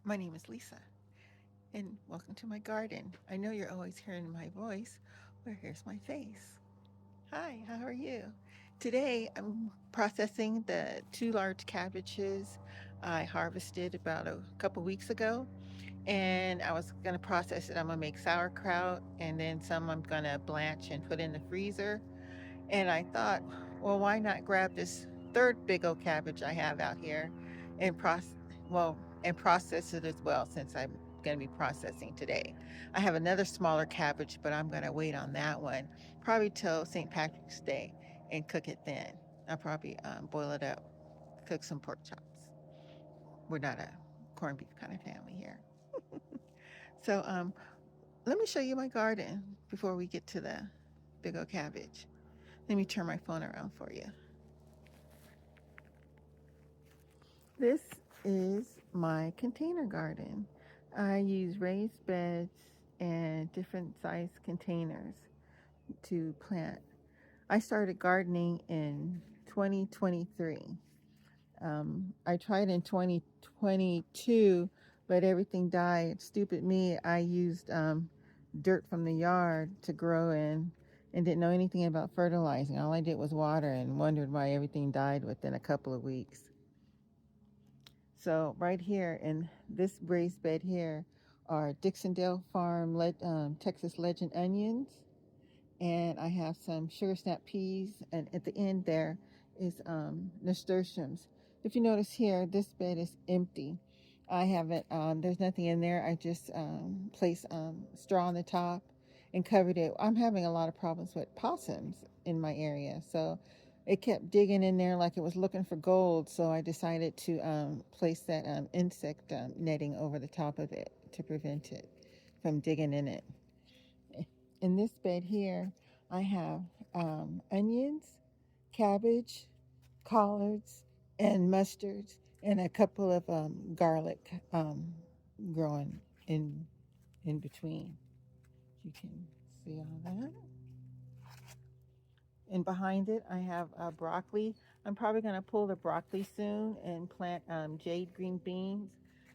My name is Lisa, and welcome to my garden. I know you're always hearing my voice, but here's my face. Hi, how are you? Today I'm processing the two large cabbages I harvested about a couple weeks ago, and I was going to process it. I'm going to make sauerkraut, and then some I'm going to blanch and put in the freezer. And I thought, well, why not grab this third big old cabbage I have out here and process it as well since I'm going to be processing today. I have another smaller cabbage, but I'm going to wait on that one probably till St. Patrick's Day and cook it then. I'll probably boil it up, cook some pork chops. We're not a corned beef kind of family here. So let me show you my garden before we get to the big old cabbage. Let me turn my phone around for you. This is my container garden. I use raised beds and different size containers to plant. I started gardening in 2023. I tried in 2022, but everything died. Stupid me, I used dirt from the yard to grow in and didn't know anything about fertilizing. All I did was water and wondered why everything died within a couple of weeks. So right here in this raised bed here are Dixondale Farm Texas Legend onions, and I have some sugar snap peas, and at the end there is nasturtiums. If you notice here, this bed is empty. I haven't. There's nothing in there. I just placed straw on the top and covered it. I'm having a lot of problems with possums in my area, so it kept digging in there like it was looking for gold. So I decided to place that insect netting over the top of it to prevent it from digging in it. In this bed here, I have onions, cabbage, collards, and mustards, and a couple of garlic growing in in between. You can see all that. And behind it, I have broccoli. I'm probably going to pull the broccoli soon and plant jade green beans.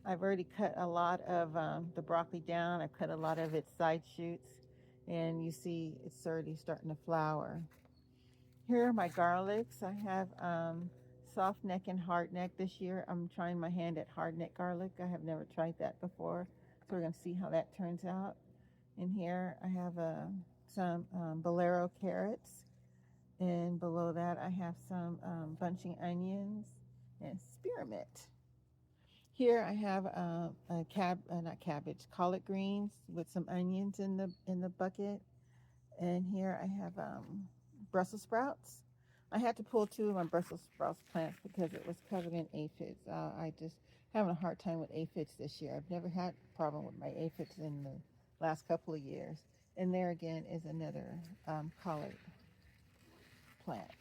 I've already cut a lot of the broccoli down. I've cut a lot of its side shoots, and you see it's already starting to flower. Here are my garlics. I have soft neck and hard neck this year. I'm trying my hand at hard neck garlic. I have never tried that before, so we're going to see how that turns out. And here I have some bolero carrots, and below that I have some bunching onions and spearmint. Here I have not cabbage, collard greens with some onions in the bucket, and here I have Brussels sprouts. I had to pull two of my Brussels sprouts plants because it was covered in aphids. I just having a hard time with aphids this year. I've never had a problem with my aphids in the last couple of years. And there again is another collard plant.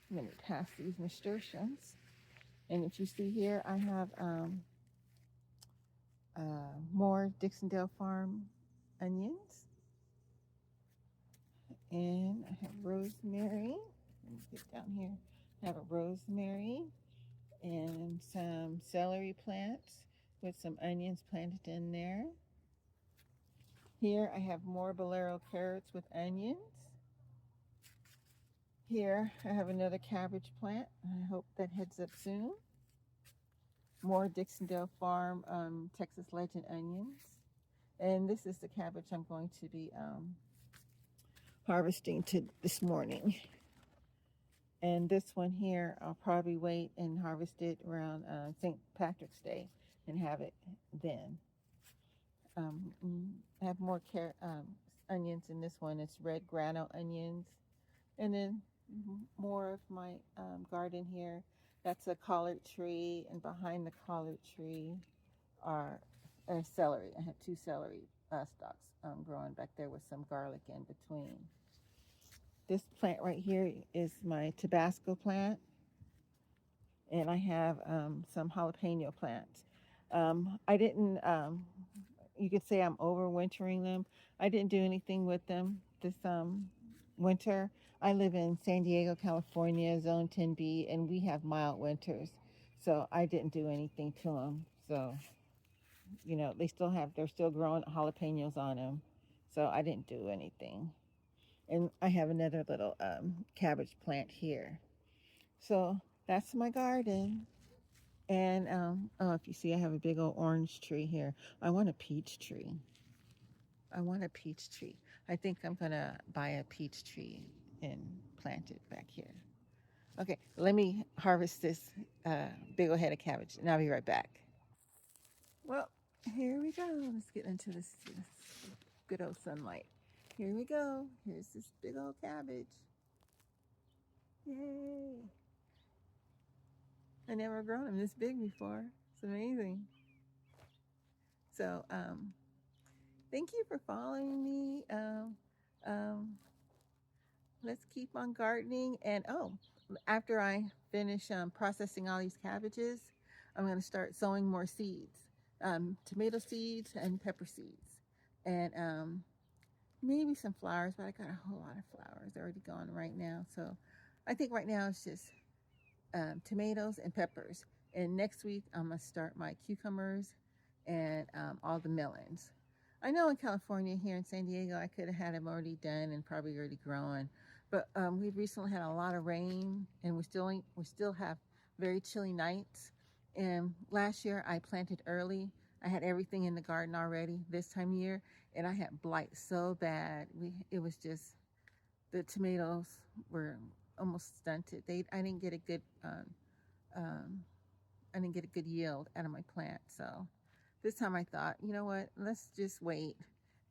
I'm going to pass these nasturtiums. And if you see here, I have more Dixondale Farm onions. And I have rosemary. Let me get down here. I have a rosemary and some celery plants with some onions planted in there. Here I have more bolero carrots with onions. Here I have another cabbage plant. I hope that heads up soon. More Dixondale Farm Texas Legend onions. And this is the cabbage I'm going to be harvesting this morning. And this one here, I'll probably wait and harvest it around St. Patrick's Day and have it then. I have more onions in this one. It's red grano onions. And then more of my garden here. That's a collard tree, and behind the collard tree are celery. I have two celery stalks growing back there with some garlic in between. This plant right here is my Tabasco plant, and I have some jalapeno plants. I didn't, you could say I'm overwintering them. I didn't do anything with them this winter. I live in San Diego, California, Zone 10B, and we have mild winters. So I didn't do anything to them. So you know, they're still growing jalapenos on them. So I didn't do anything. And I have another little cabbage plant here. So that's my garden. And oh, if you see, I have a big old orange tree here. I want a peach tree. I want a peach tree. I think I'm gonna buy a peach tree and plant it back here. Okay, let me harvest this big old head of cabbage, and I'll be right back. Well, here we go. Let's get into this good old sunlight. Here we go. Here's this big old cabbage. Yay! I never grown them this big before. It's amazing. So, thank you for following me. Um, let's keep on gardening. And oh, after I finish processing all these cabbages, I'm going to start sowing more seeds, tomato seeds and pepper seeds, and maybe some flowers. But I got a whole lot of flowers already gone right now. So I think right now it's just tomatoes and peppers. And next week I'm gonna start my cucumbers and all the melons. I know in California, here in San Diego, I could have had them already done and probably already growing, but we've recently had a lot of rain, and we still have very chilly nights. And last year I planted early. I had everything in the garden already this time of year, and I had blight so bad. It was just, the tomatoes were almost stunted. I didn't get a good um, I didn't get a good yield out of my plant. So this time I thought, you know what? Let's just wait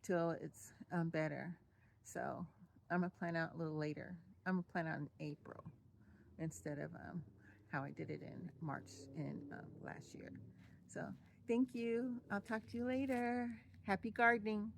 till it's better. So I'm gonna plant out a little later. I'm gonna plant out in April instead of how I did it in March in last year. So thank you. I'll talk to you later. Happy gardening.